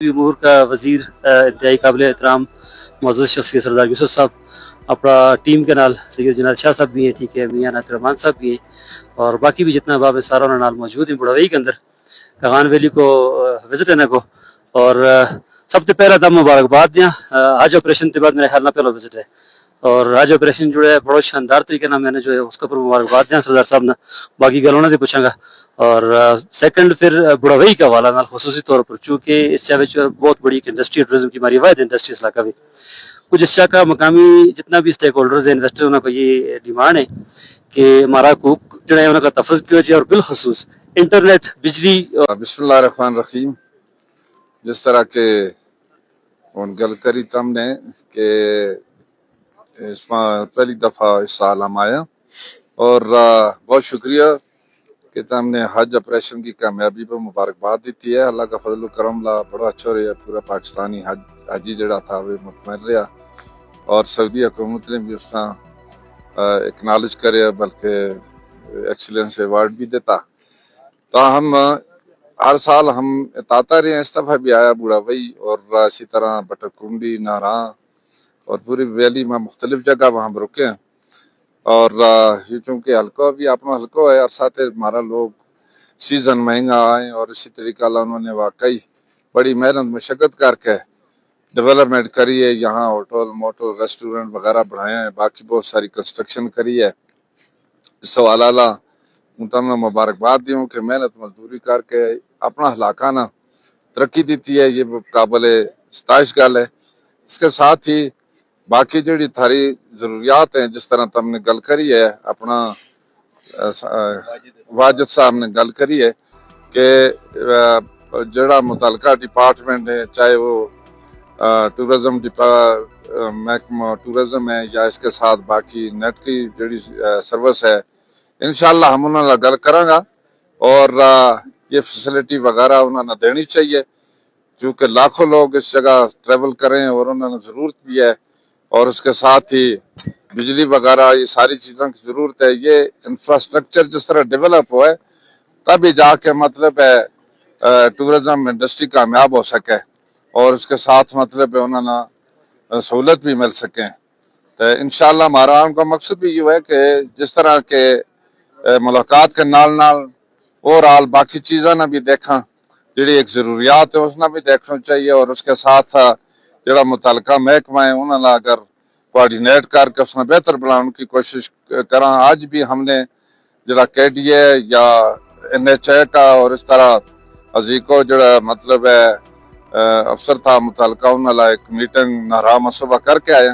امور کا وزیر انتہائی قابل احترام معزز شخصیت سردار یوسف صاحب اپنا ٹیم کے نال سید جنید شاہ صاحب بھی ہیں، ٹھیک ہے، میاں ناطر رحمان صاحب بھی ہیں، اور باقی بھی جتنا باب سارا انہوں نال موجود ہیں بڑھوئی کے اندر کاغان ویلی کو وزٹ ہے کو. اور سب سے پہلا دم مبارکباد دیا حج آپریشن کے بعد میرے خیال نہ پہلا وزٹ ہے، اور حج آپریشن جو ہے بڑا شاندار طریقے نہ میں نے جو ہے اس کے اوپر مبارکباد دیا سردار صاحب نے. باقی گل انہوں نے پوچھاں گا. اور سیکنڈ پھر بڑھوئی کا حوالہ نال خصوصی طور پر چونکہ اس شہر بہت بڑی انڈسٹری ٹورزم کی ہماری واحد انڈسٹری اس علاقہ بھی کچھ اس کا مقامی جتنا بھی اسٹیک ہولڈرز ہیں انویسٹر انہوں کو یہ ڈیمانڈ ہے کہ ہمارا حقوق جو ہے انہوں کا تفظ کیا جائے، اور بالخصوص انٹرنیٹ بجلی. بسم اللہ الرحمن الرحیم. جس طرح کے ان گل کری تم نے کہ اس میں پہلی دفعہ اس سال ہم آیا، اور بہت شکریہ کہ تم نے حج آپریشن کی کامیابی پر مبارکباد دیتی ہے. اللہ کا فضل و کرم لا بڑا اچھا رہا، پورا پاکستانی حجی جڑا تھا وہ مطمئن رہا، اور سعودی حکومت نے بھی اس کا اکنالج کرے بلکہ ایکسیلنس ایوارڈ بھی دیتا. تو ہم ہر سال ہم اتاتا رہے ہیں، اس دفعہ بھی آیا بوڑھا بھائی، اور اسی طرح بٹکنڈی، ناراں اور پوری ویلی میں مختلف جگہ وہاں رکے ہیں. اور یہ چونکہ حلقہ بھی اپنا حلقہ ہے، اور ساتھ ہمارا لوگ سیزن مہنگا آئے، اور اسی طریقہ انہوں نے واقعی بڑی محنت مشقت کر کے ڈیولپمنٹ کری ہے. یہاں ہوٹل موٹل ریسٹورنٹ وغیرہ بڑھائے ہیں، باقی بہت ساری کنسٹرکشن کری ہے. اس حوالہ تم نے مبارکباد دیوں کہ محنت مزدوری کر کے اپنا علاقہ نا ترقی دیتی ہے، یہ قابل ستائش گل ہے. اس کے ساتھ ہی باقی جڑی تھاری ضروریات ہیں، جس طرح تم نے گل کری ہے، اپنا واجد صاحب نے گل کری ہے کہ جڑا متعلقہ ڈپارٹمنٹ ہے، چاہے وہ ٹورزم محکمہ ٹورزم ہے یا اس کے ساتھ باقی نیٹ کی جڑی سروس ہے، انشاءاللہ ہم انہوں نے گل کریں گا، اور یہ فیسلٹی وغیرہ انہوں نے دینی چاہیے، کیونکہ لاکھوں لوگ اس جگہ ٹریول کریں اور انہوں نے ضرورت بھی ہے. اور اس کے ساتھ ہی بجلی وغیرہ یہ ساری چیزوں کی ضرورت ہے. یہ انفراسٹرکچر جس طرح ڈیولپ ہوئے تبھی جا کے مطلب ہے ٹورزم انڈسٹری کامیاب ہو سکے، اور اس کے ساتھ مطلب ہے انہوں نے سہولت بھی مل سکیں. تو انشاءاللہ ہمارا ان کا مقصد بھی یہ ہے کہ جس طرح کے ملاقات کے نال نال اور باقی چیزیں نہ بھی دیکھاں، جڑی ایک ضروریات ہے اس نے بھی دیکھنا چاہیے، اور اس کے ساتھ جڑا متعلقہ محکمہ ہے انہوں نے اگر کوارڈینیٹ کر کے اس میں بہتر بنانے کی کوشش کراں. آج بھی ہم نے جڑا کے ڈی اے یا این ایچ اے کا اور اس طرح ازیکو جڑا مطلب ہے افسر تھا متعلقہ انہوں نے ایک میٹنگ نارام صبح کر کے آئے،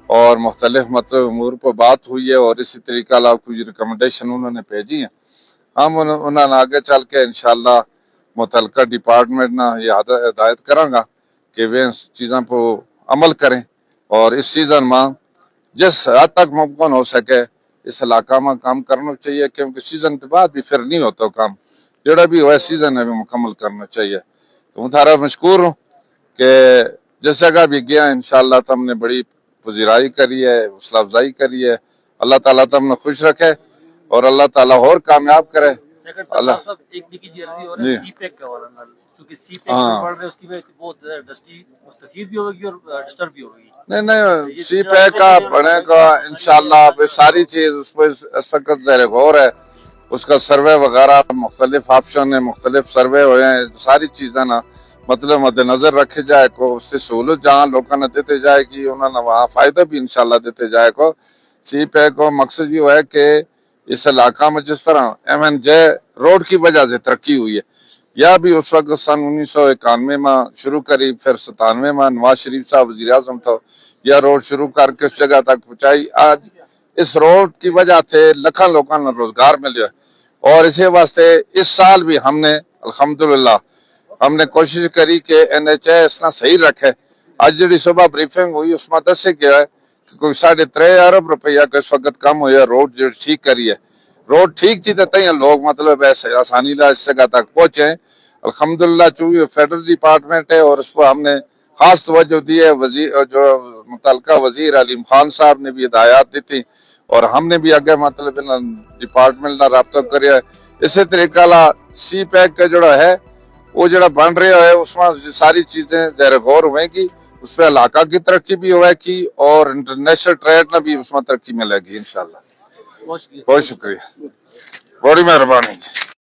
اور مختلف مطلب امور پر بات ہوئی ہے، اور اسی طریقہ اللہ کچھ ریکمنڈیشن انہوں نے بھیجی ہیں. ہم انہوں نے آگے چل کے انشاءاللہ متعلقہ ڈپارٹمنٹ نہ یہ ہدایت کروں گا کہ وہ ان چیزوں کو عمل کریں، اور اس سیزن میں جس حد تک ممکن ہو سکے اس علاقہ میں کام کرنا چاہیے، کیونکہ سیزن کے بعد بھی پھر نہیں ہوتا کام، جڑا بھی ہوا سیزن ہے بھی مکمل کرنا چاہیے. تو میں تھارا مشکور ہوں کہ جس جگہ بھی گیا انشاءاللہ تم نے بڑی پذیرائی کری ہے، حوصلہ افزائی کری ہے. اللہ تعالیٰ تم نے خوش رکھے اور اللہ تعالیٰ اور کامیاب کرے. اللہ جی نہیں سی پیک کا بنے گا انشاءاللہ. ساری چیز اس پہ اس وقت زیر غور ہے، اس کا سروے وغیرہ مختلف آپشن ہیں، مختلف سروے ہوئے ہیں. ساری چیزیں نا مطلب مد نظر رکھے جائے کو، اس سے سہولت جہاں لوگوں نے دیتے جائے گی انہوں نے وہاں فائدہ بھی انشاءاللہ دیتے جائے کو. سی پیک کو مقصد یہ ہے کہ اس علاقہ میں جس طرح ایم این جے روڈ کی وجہ سے ترقی ہوئی ہے، یا بھی اس وقت سن 1991 میں شروع کری، پھر 97 میں نواز شریف صاحب وزیر اعظم تھا، یہ روڈ شروع کر کے اس جگہ تک پہنچائی. آج اس روڈ کی وجہ سے لاکھوں لوگوں نے روزگار ملے، اور اسی واسطے اس سال بھی ہم نے الحمدللہ ہم نے کوشش کری کہ این ایچ اے اس طرح صحیح رکھے. آج جڑی صبح بریفنگ ہوئی اس میں دسے گیا ہے کہ کوئی 3.5 ارب روپیہ کا اس وقت کم ہویا روڈ جو ٹھیک کری ہے. روڈ ٹھیک تھی تو لوگ مطلب ایسے آسانی لا اس جگہ تک پہنچے. الحمدللہ چونکہ فیڈرل ڈپارٹمنٹ ہے اور اس پر ہم نے خاص توجہ دی ہے. وزیر جو متعلقہ وزیر علیم خان صاحب نے بھی ہدایات دی تھی، اور ہم نے بھی آگے مطلب ڈپارٹمنٹ کا رابطہ کریا ہے. اسی طریقہ لا سی پیک کا جڑا ہے وہ جڑا بن رہا ہے اس میں ساری چیزیں زیر غور ہوئیں گی، اس پہ علاقہ کی ترقی بھی ہوئے گی اور انٹرنیشنل ٹریڈ نہ بھی اس میں ترقی ملے گی انشاءاللہ۔ بہت شکریہ، بڑی مہربانی۔